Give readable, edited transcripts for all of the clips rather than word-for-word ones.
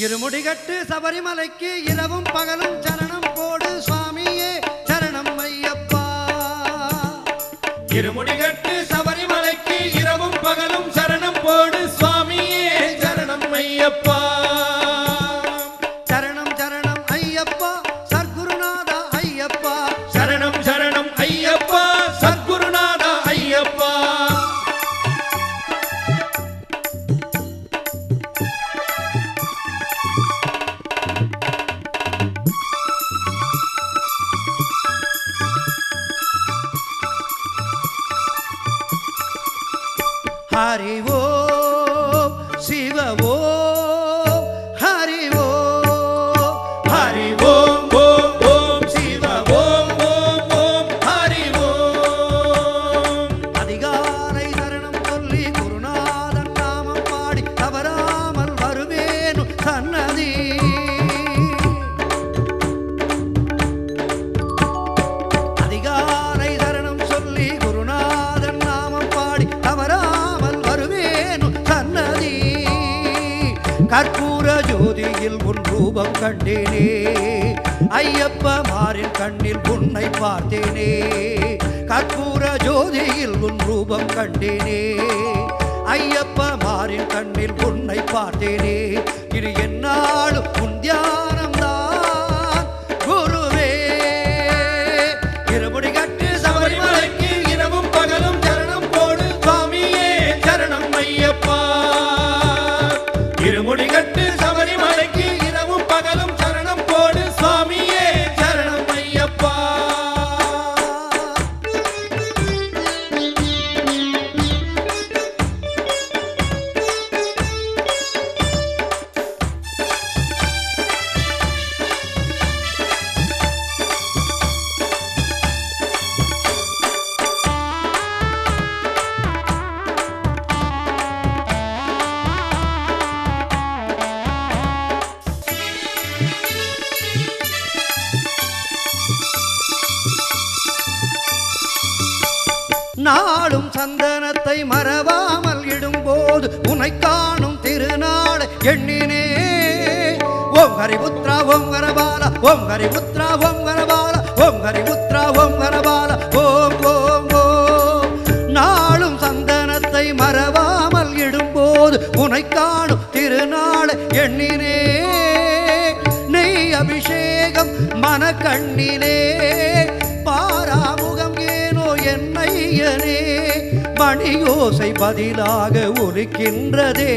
இருமுடிகட்டு சபரிமலைக்கு இரவும் பகலும் சரணம் போடு சுவாமியே சரணம் ஐயப்பா. இருமுடிகட்டு சபரிமலைக்கு இரவும் பகலும் சரணம் போடு சுவாமியே சரணம் ஐயப்பா. சரணம் சரணம் ஐயப்பா சர்க்குருநாதா ஐயப்பா. சரணம் சரணம் ஐயப்பா சத்குருநாதா ஐயப்பா. ஹரி ஓம் சிவ ஓம் ஹரி ஓம் ஹரி ஓம் ஓம் ஓம் சிவ ஓம் ஓம் ஓம் ஹரி ஓம். அதிகாலை சரணம் சொல்லி குருநாதன் நாமம் பாடி தவறாமல் வருவேனு சன்னதி. அதிகாலை சரணம் சொல்லி குருநாதன் நாமம் பாடி தவறாமல் வருவேனு சன்னதி. கற்பூர ஜோதியில் உன் ரூபம் கண்டேனே ஐயப்ப மாறின் கண்ணில் உன்னை பார்த்தேனே. கற்பூர ஜோதியில் உன் ரூபம் கண்டேனே ஐயப்ப மாறின் கண்ணில் உன்னை பார்த்தேனே. இது என்னாலும் உன் தியானம் தான் குருவே. இருமுடிகட்டு சபரிமலைக்கு இரவும் பகலும் சரணம் போடு சுவாமியே சரணம் ஐயப்பா. இருமுடிகட்டு சபரிமலைக்கு இரவும் பகலும் சரணம் போடு சுவாமியே சரணம் ஐயப்பா. நாளும் சந்தனத்தை மறவாமல் இடும்போது உனை காணும் திருநாள் எண்ணினே. ஓம் ஹரிபுத்ரா ஓம் ஹரபால ஓம் ஹரிபுத்ரா ஓம் ஹரபால ஓம் ஹரிபுத்ரா ஓம் ஹரபால ஓம் ஓம் ஓம். நாளும் சந்தனத்தை மறவாமல் இடும்போது உனை காணும் திருநாள் எண்ணினே. நெய் அபிஷேகம் மனக்கண்ணிலே பாராமுகம் ஏனோ என்னையனே. மணியோசை பதிலாக ஒலிக்கின்றதே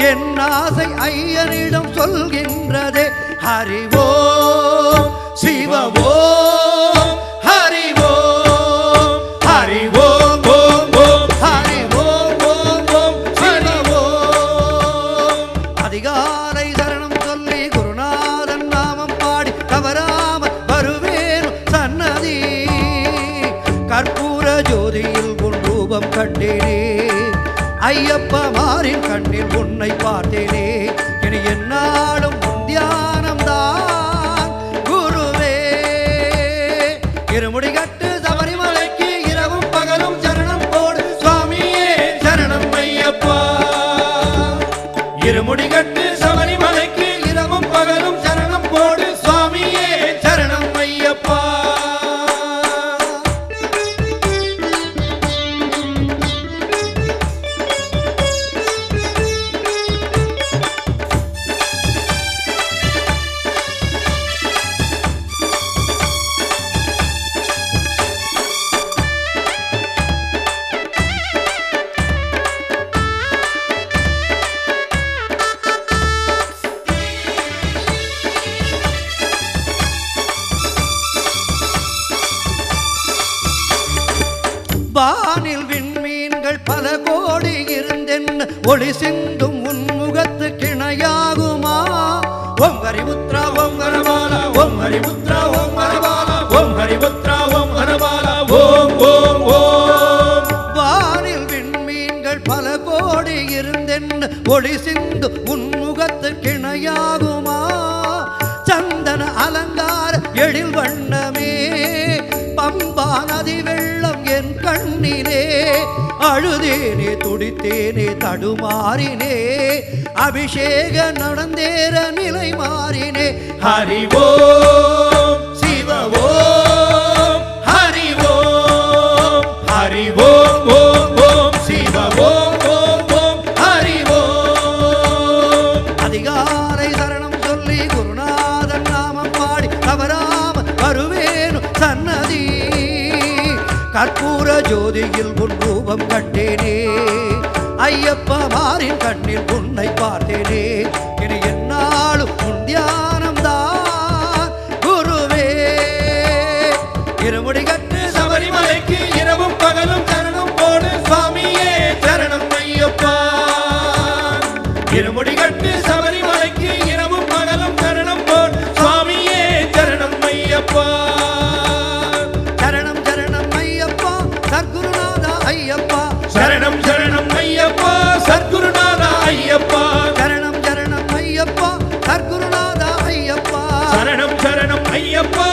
என் ஆசை ஐயனிடம் சொல்கின்றதே. ஹரி ஓம் சிவ ஓம் ஹரி ஓம் ஹரி ஓம் ஓம் ஓம் ஹரி ஓம் ஓம் ஓம் சிவ ஓம். அதிகாலை சரணம் சொல்லி குருநாதன் நாமம் பாடி தவறாமல் வருவேன் சன்னதி. கற்பூர ஜோதியில் உன் ரூபம் கண்டேனே ஐயப்ப மாறின் கண்ணில் உன்னை பார்த்தேனே. இனி என்னாலும் உன் தியானம் தான் குருவே. இருமுடிகட்டு சபரிமலைக்கு இரவும் பகலும் சரணம் போடு சுவாமியே சரணம் ஐயப்பா. இருமுடிகட்டு சபரிமலைக்கு இரவும் பகலும் சரணம் போடு சுவாமியே சரணம் ஐயப்பா. வானில் விண்மீன்கள் பல கோடி இருந்தென்ன ஒளி சிந்தும் உன்முகத்து கிணையாகுமா. ஓம் ஹரிபுத்ரா ஓம் ஹரபால ஓம் ஹரிபுத்ரா ஓம் ஹரபால ஓம் ஹரிபுத்ரா ஓம் ஹரபால ஓம் ஓம் ஓம். வானில் விண்மீன்கள் பல கோடி இருந்தென்ன ஒளி சிந்து உன்முகத்து கிணையாகுமா. சந்தன அலங்கார எழில் வண்ணமே பம்பா நதி வெள்ளம் என் கண் கண்ணிலே அழுதேனே துடித்தேனே தடுமாறினே அபிஷேக நடந்தேற நிலை மாறினே ஹரி ஓம் சிவ ஓம் ஹரி ஓம் ஹரி ஓம் ஓம் ஓம் சிவ ஓம் ஓம் ஓம் ஹரி ஓம் அதிகாலை சரணம் சொல்லி குருநாதன் நாமம் பாடி தவறாம வருவேனு சன்னதி கற்பூர ஜோதியில் உன் ரூபம் கண்டேனே ஐயப்ப மாறின் கண்ணில் உன்னை பார்த்தேனே இனி என்னாலும் உன் தியானம் தான் குருவே இருமுடி கட்டு சபரிமலைக்கு இரவும் பகலும் சரணம் போடு சுவாமியே சரணம் ஐயப்பா இருமுடி கட்டு சபரிமலைக்கு இரவும் பகலும் சரணம் போடு சுவாமியே சரணம் ஐயப்பா சரணம் சரணம் ஐயப்பா சத்குருநாதா ஐயப்பா சரணம் சரணம் ஐயப்பா சத்குருநாதா ஐயப்பா சரணம் சரணம் ஐயப்பா சத்குருநாதா ஐயப்பா சரணம் சரணம் ஐயப்பா